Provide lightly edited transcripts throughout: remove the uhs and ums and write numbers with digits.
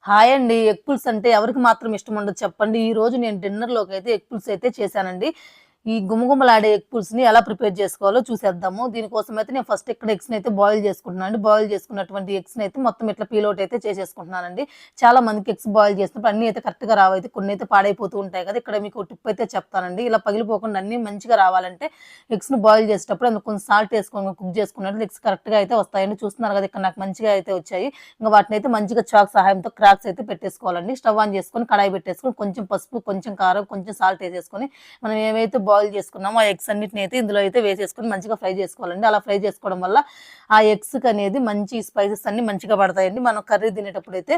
Hi అండి. Egg పులుసు అంటే ఎవరికి మాత్రం ఇష్టం ఉండదు చెప్పండి. ఈరోజు నేను డిన్నర్‌లోకైతే ఎగ్ పులుసు అయితే చేశానండి. ఈ గుమగుమలాడే ఎగ్ పులుసుని ఎలా ప్రిపేర్ చేసుకోవాలో చూసేద్దాము. దీనికోసమైతే నేను ఫస్ట్ ఇక్కడ ఎగ్స్‌ని అయితే బాయిల్ చేసుకుంటున్నానండి. బాయిల్ చేసుకున్నటువంటి ఎగ్స్‌ని అయితే మొత్తం ఇట్లా పీల్ ఔట్ అయితే చేసేసుకుంటున్నానండి. చాలా మందికి ఎగ్స్ బాయిల్ చేసినప్పుడు అన్నీ అయితే కరెక్ట్‌గా రావయితే కొన్నైతే పాడైపోతూ ఉంటాయి కదా! ఇక్కడ మీకు టిప్ అయితే చెప్తానండి. ఇలా పగిలిపోకుండా అన్నీ మంచిగా రావాలంటే ఎగ్స్‌ని బాయిల్ చేసేటప్పుడు అందులో కొంచెం సాల్ట్ ఏసుకొని కుక్ చేసుకున్నట్లయితే ఎగ్స్ కరెక్ట్‌గా అయితే వస్తాయండి. చూస్తున్నారు కదా! ఇక్కడ నాకు మంచిగా అయితే వచ్చాయి. ఇంక వాటినైతే మంచిగా చాక్ సహాయంతో క్రాక్స్ అయితే పెట్టేసుకోవాలండి. స్టవ్ ఆన్ చేసుకొని కడాయి పెట్టేసుకొని కొంచెం పసుపు, కొంచెం కారం, కొంచెం సాల్ట్ ఏసేసుకొని మనం ఏవైతే బాయిల్ చేసుకున్నామో ఆ ఎగ్స్ అన్నిటిని అయితే ఇందులో అయితే వేసేసుకొని మంచిగా ఫ్రై చేసుకోవాలండి. అలా ఫ్రై చేసుకోవడం వల్ల ఆ ఎగ్స్‌కి అనేది మంచి స్పైసెస్ అన్నీ మంచిగా పడతాయండి. మనం కర్రీ తినేటప్పుడైతే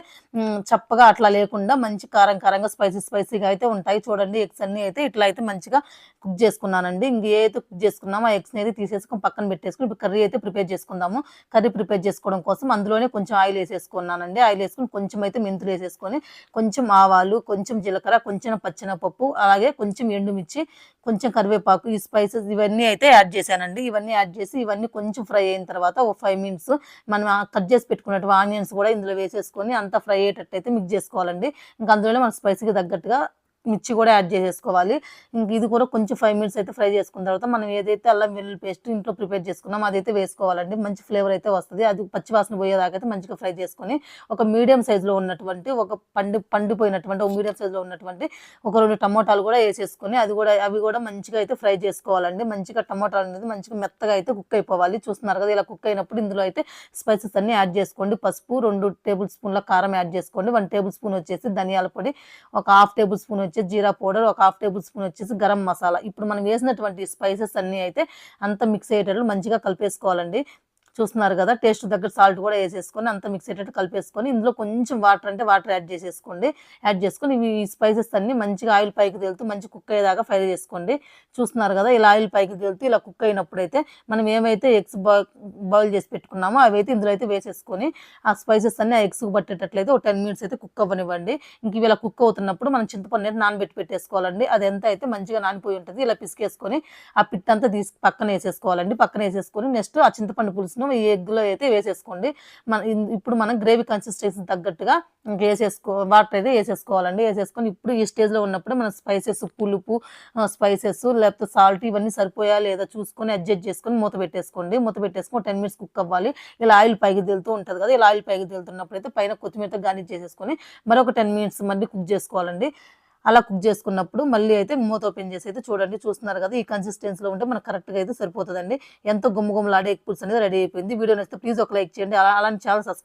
చప్పగా అట్లా లేకుండా మంచి కారం కారంగా స్పైసీగా అయితే ఉంటాయి. చూడండి ఎగ్స్ అన్నీ అయితే ఇట్లా అయితే మంచిగా కుక్ చేసుకున్నానండి. ఇంక ఏదైతే కుక్ చేసుకున్నామో ఆ ఎగ్స్‌ని అయితే తీసేసుకొని పక్కన పెట్టేసుకొని ఇప్పుడు కర్రీ అయితే ప్రిపేర్ చేసుకుందాము. కర్రీ ప్రిపేర్ చేసుకోవడం కోసం అందులోనే కొంచెం ఆయిల్ ఏసేసుకున్నానండి. ఆయిల్ ఏసుకొని కొంచెం అయితే మెంతులు ఏసేసుకొని, కొంచెం ఆవాలు, కొంచెం జీలకర్ర, కొంచెం పచ్చెనపప్పు, అలాగే కొంచెం ఎండుమిర్చి, కొంచెం కరివేపాకు, ఈ స్పైసెస్ ఇవన్నీ అయితే యాడ్ చేశానండి. ఇవన్నీ యాడ్ చేసి ఇవన్నీ కొంచెం ఫ్రై అయిన తర్వాత ఒక 5 మినిట్స్ మనం కట్ చేసి పెట్టుకున్నటువంటి ఆనియన్స్ కూడా ఇందులో వేసేసుకొని అంతా ఫ్రై అయ్యేటట్టయితే మిక్స్ చేసుకోవాలండి. ఇంక అందులోనే మన స్పైసీకి తగ్గట్టుగా మిర్చి కూడా యాడ్ చేసేసుకోవాలి. ఇంక ఇది కూడా కొంచెం 5 మినిట్స్ అయితే ఫ్రై చేసుకున్న తర్వాత మనం ఏదైతే అల్లం వెల్లుల్లి పేస్ట్ ఇంట్లో ప్రిపేర్ చేసుకున్నామో అదైతే వేసుకోవాలండి. మంచి ఫ్లేవర్ అయితే వస్తది. అది పచ్చి వాసన పోయేదాకా అయితే మంచిగా ఫ్రై చేసుకొని ఒక మీడియం సైజులో ఉన్నటువంటి ఒక పండిపోయినటువంటి ఒక మీడియం సైజులో ఉన్నటువంటి ఒక 2 టమోటాలు కూడా ఏసేసుకొని అవి కూడా మంచిగా అయితే ఫ్రై చేసుకోవాలండి. మంచిగా టమోటాలు అనేది మంచిగా మెత్తగా అయితే కుక్ అయిపోవాలి. చూస్తున్నారు కదా! ఇలా కుక్ అయినప్పుడు ఇందులో అయితే స్పైసెస్ అన్నీ యాడ్ చేసుకోండి. పసుపు 2 టేబుల్ స్పూన్ల కారం యాడ్ చేసుకోండి. 1 టేబుల్ స్పూన్ వచ్చేసి ధనియాల పొడి, ఒక హాఫ్ టేబుల్ స్పూన్ వచ్చేసి జీరా పౌడర్, ఒక హాఫ్ టేబుల్ స్పూన్ వచ్చేసి గరం మసాలా. ఇప్పుడు మనం వేసినటువంటి స్పైసెస్ అన్నీ అయితే అంతా మిక్స్ అయ్యేటట్లు మంచిగా కలిపేసుకోవాలండి. చూస్తున్నారు కదా! టేస్ట్ తగ్గట్టు సాల్ట్ కూడా ఏసేసుకొని అంతా మిక్స్ అయ్యేటట్టు కలిపేసుకొని ఇందులో కొంచెం వాటర్ అంటే వాటర్ యాడ్ చేసేసుకోండి. యాడ్ చేసుకొని ఇవి స్పైసెస్ అన్నీ మంచిగా ఆయిల్ పైకి తేలుతూ మంచి కుక్ అయ్యేదాకా ఫ్రై చేసుకోండి. చూస్తున్నారు కదా! ఇలా ఆయిల్ పైకి తేలుతూ ఇలా కుక్ అయినప్పుడైతే మనం ఏమైతే ఎగ్స్ బాయిల్ చేసి పెట్టుకున్నామో అవైతే ఇందులో అయితే వేసేసుకొని ఆ స్పైసెస్ అన్నీ ఆ ఎగ్స్‌కి పట్టేటట్లయితే ఒక 10 మినిట్స్ అయితే కుక్ అవ్వనివ్వండి. ఇంక ఇవి ఇలా కుక్ అవుతున్నప్పుడు మనం చింతపండు అనేది నానబెట్టి పెట్టేసుకోవాలండి. అదంతా అయితే మంచిగా నానిపోయి ఉంటది. ఇలా పిసికేసుకొని ఆ పిట్టంతా తీసి పక్కన ఏసేసుకోవాలండి. పక్కన ఏసేసుకొని నెక్స్ట్ ఆ చింతపండు పులుసును ఈ ఎగ్‌లో అయితే వేసేసుకోండి. ఇప్పుడు మనం గ్రేవీ కన్సిస్టెన్సీ తగ్గట్టుగా వాటర్ అయితే ఏసేసుకోవాలండి. ఏసేసుకొని ఇప్పుడు ఈ స్టేజ్‌లో ఉన్నప్పుడు మనం స్పైసెస్ పులుపు, స్పైసెస్ లేకపోతే సాల్ట్ ఇవన్నీ సరిపోయా లేదా చూసుకొని అడ్జస్ట్ చేసుకొని మూత పెట్టేసుకోండి. మూత పెట్టేసుకొని 10 మినిట్స్ కుక్ అవ్వాలి. ఇలా ఆయిల్ పైకి తేలుతూ ఉంటది కదా! ఇలా ఆయిల్ పైకి తేలుతున్నప్పుడైతే పైన కొత్తిమీరతో గార్నిష్ చేసేసుకొని మరొక 10 మినిట్స్ మళ్ళీ కుక్ చేసుకోవాలండి. అలా కుక్ చేసుకున్నప్పుడు మళ్ళీ అయితే మూత ఓపెన్ చేసి అయితే చూడండి. చూస్తున్నారు కదా! ఈ కన్సిస్టెన్సీలో ఉంటే మనకు కరెక్ట్‌గా అయితే సరిపోతదండి. ఎంతో గుమగుమలాడే ఎగ్ పులుసు అనేది రెడీ అయిపోయింది. వీడియో నచ్చితే ప్లీజ్ ఒక లైక్ చేయండి. అలానే ఛానెల్ సబ్స్క్రైబ్